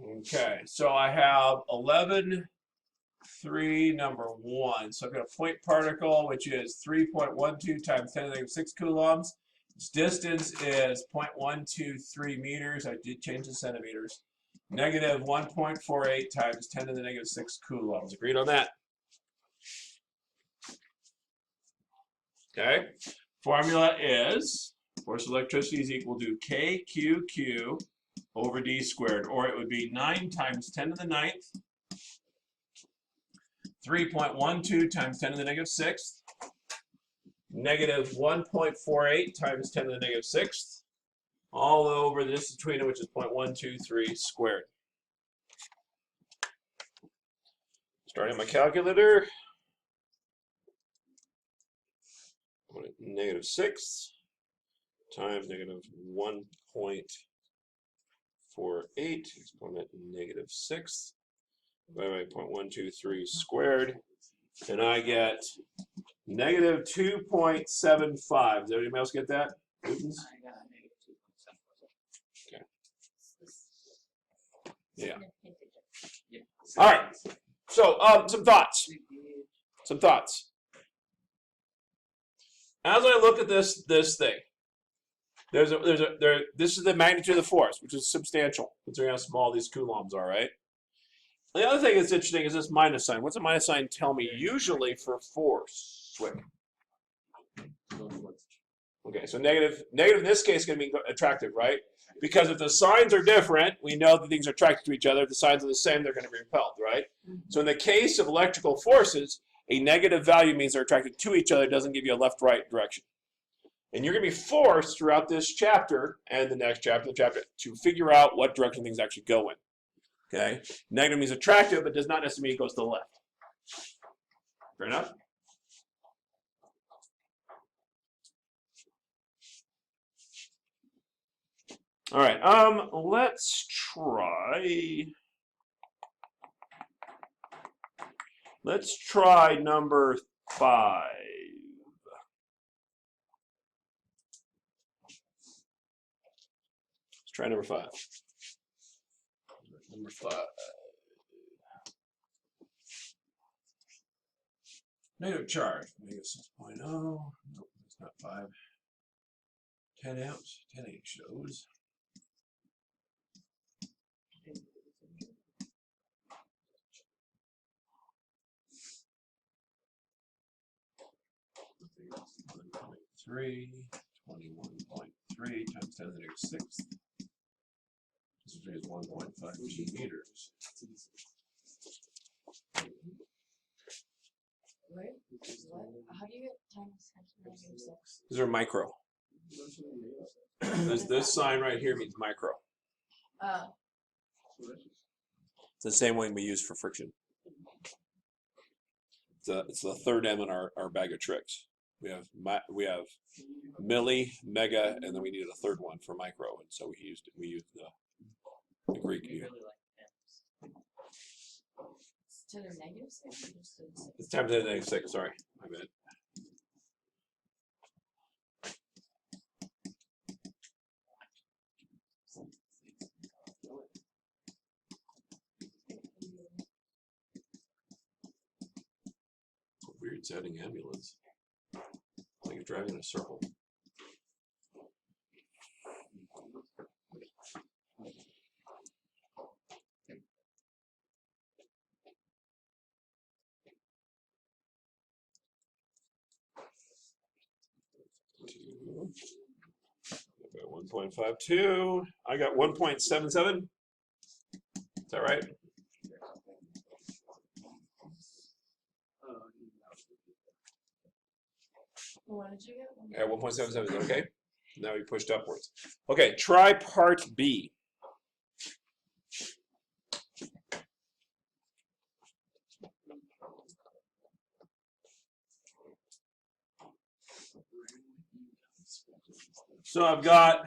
Okay, so I have 11, 3, number 1. So I've got a point particle, which is 3.12 times 10 to the negative 6 coulombs. Its distance is 0.123 meters. I did change the centimeters. Negative 1.48 times 10 to the negative 6 coulombs. Agreed on that? Okay. Formula is force of electricity is equal to KQQ over D squared, or it would be 9 times 10 to the 9th, 3.12 times 10 to the negative 6th, negative 1.48 times 10 to the negative 6th, all over the distance between them, which is 0.123 squared. Starting my calculator. Negative 6 times negative 1.48 exponent negative 6 divided by 0.123 squared, and I get negative 2.75. Does anybody else get that? Newtons? Okay. Yeah. All right. So some thoughts. As I look at this thing, this is the magnitude of the force, which is substantial, considering how small these coulombs are, right? The other thing that's interesting is this minus sign. What's a minus sign tell me usually for force? Okay, so negative in this case is going to be attractive, right? Because if the signs are different, we know that things are attracted to each other. If the signs are the same, they're going to be repelled, right? So in the case of electrical forces, a negative value means they're attracted to each other. It doesn't give you a left-right direction. And you're going to be forced throughout this chapter and the next chapter, to figure out what direction things actually go in. Okay? Negative means attractive, but does not necessarily mean it goes to the left. Fair enough? All right. Let's try number 5. Let's try number 5. Number 5. Negative charge. Negative 6.0. Nope, that's not 5. 10 amps. 10 amps shows. Three, 21.3 times 10 to the negative 6th. This is 1.52 meters. What? How do you get times 10 to the negative 6? These are micro. This sign right here means micro. It's the same one we use for friction. It's the third M in our bag of tricks. We have milli, mega, and then we needed a third one for micro, and so we used the Greek here. To the negative 6 or just to the 6? It's time to the negative 6. Sorry, my bad. Weird sounding ambulance. It's like you're driving in a circle. I got 1.52. I got 1.77. Is that right? What did you get? Yeah, 1.77 is okay. Now we pushed upwards. Okay, try part B. So I've got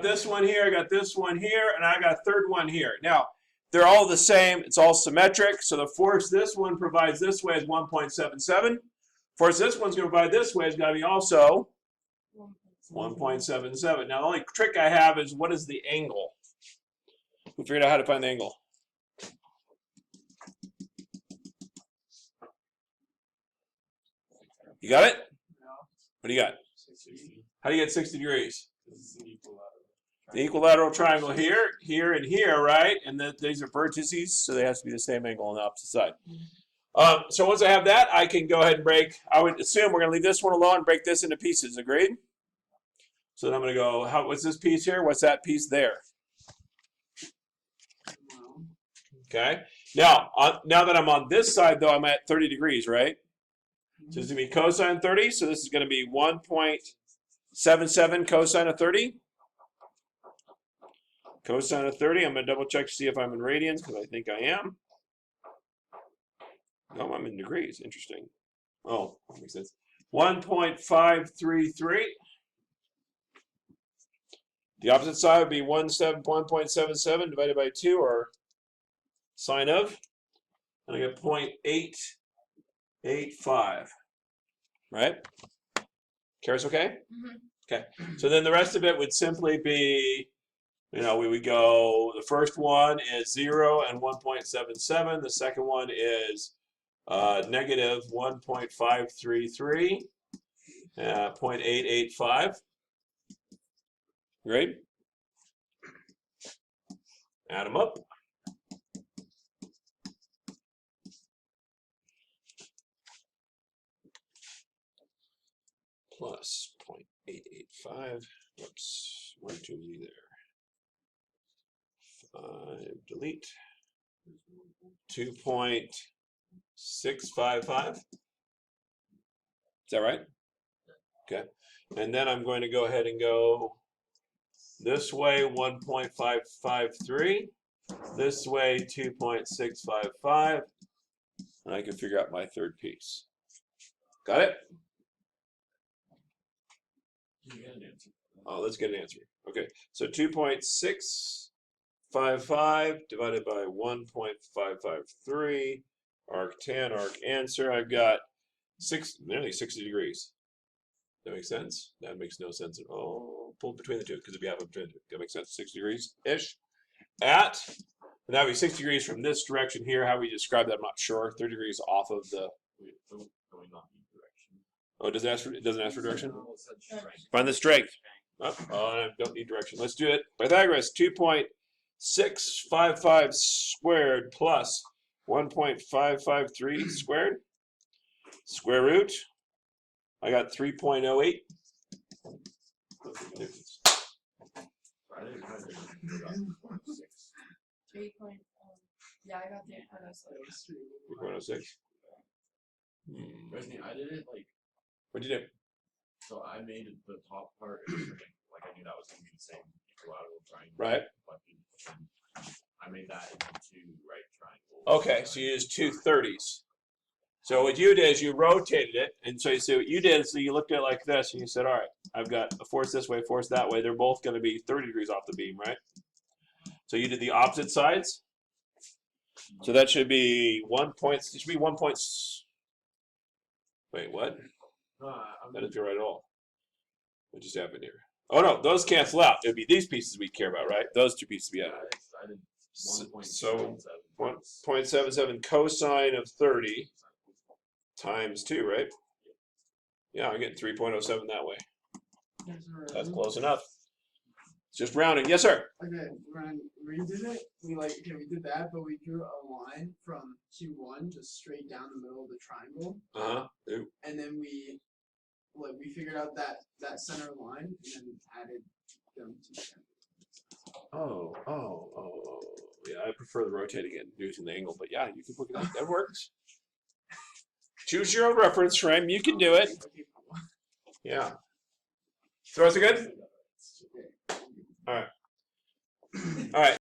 this one here, I got this one here, and I got a third one here. Now, they're all the same. It's all symmetric. So the force this one provides this way is 1.77. Force this one's going to provide this way is going to be also 1.77. Now the only trick I have is what is the angle? We figured out how to find the angle. You got it? What do you got? How do you get 60 degrees? The equilateral triangle here, here, and here, right? And these are vertices, so they have to be the same angle on the opposite side. So once I have that, I can go ahead and break. I would assume we're going to leave this one alone and break this into pieces. Agreed? So then I'm going to go, what's this piece here? What's that piece there? Okay. Now that I'm on this side, though, I'm at 30 degrees, right? So this is going to be cosine 30. So this is going to be 1.77 cosine of 30. Cosine of 30. I'm going to double check to see if I'm in radians because I think I am. No, I'm in degrees. Interesting. Oh, that makes sense. 1.533. The opposite side would be 1.77 divided by 2, or sine of. And I get 0.885. Right? Kara's okay? Mm-hmm. Okay. So then the rest of it would simply be, we would go, the first one is 0 and 1.77. The second one is negative 1.533, 0.885. Right? Add them up. Plus 0.885. Whoops, 1 2 there. 5 delete. 2.655. Is that right? Okay. And then I'm going to go ahead and go this way 1.553. This way 2.655. And I can figure out my third piece. Got it? Oh, let's get an answer. Okay, so 2.655 divided by 1.553, arc 10, arc answer. I've got nearly 60 degrees. That makes sense? That makes no sense at all. Pull between the two, because if you have them between the two, that makes sense. 6 degrees-ish. And that would be 6 degrees from this direction here. How we describe that, I'm not sure. 30 degrees off of the. Oh, does it ask for, it doesn't ask for direction? Find the strength. Oh, I don't need direction. Let's do it. Pythagoras, 2.655 squared plus 1.553 squared. Square root. I got 3.08. Yeah, I got the 3.06. 3.06. I did it like. What'd you do? So I made the top part like I knew that was going to be the same equilateral triangle. Right. But I made that into 2 right triangles. Okay, so you used 2 30s. So what you did is you rotated it, and so you see what you did. So you looked at it like this, and you said, "All right, I've got a force this way, force that way. They're both going to be 30 degrees off the beam, right?" So you did the opposite sides. So that should be 1 point. It should be 1 point. Wait, what? That doesn't feel right at all. What just happened here? Oh no, those cancel out. It would be these pieces we care about, right? Those 2 pieces we have. I did So 1.77. 1.77 cosine of 30 times 2, right? Yeah, I'm getting 3.07 that way. That's close enough. It's just rounding. Yes, sir. Okay, when we did it, we did that, but we drew a line from Q1 just straight down the middle of the triangle, and then we figured out that center line and then added them together. Oh. Yeah, I prefer the rotating it and using the angle, but yeah, you can look at that. That works. Choose your own reference frame. You can do it. Yeah. So is it good? All right. All right.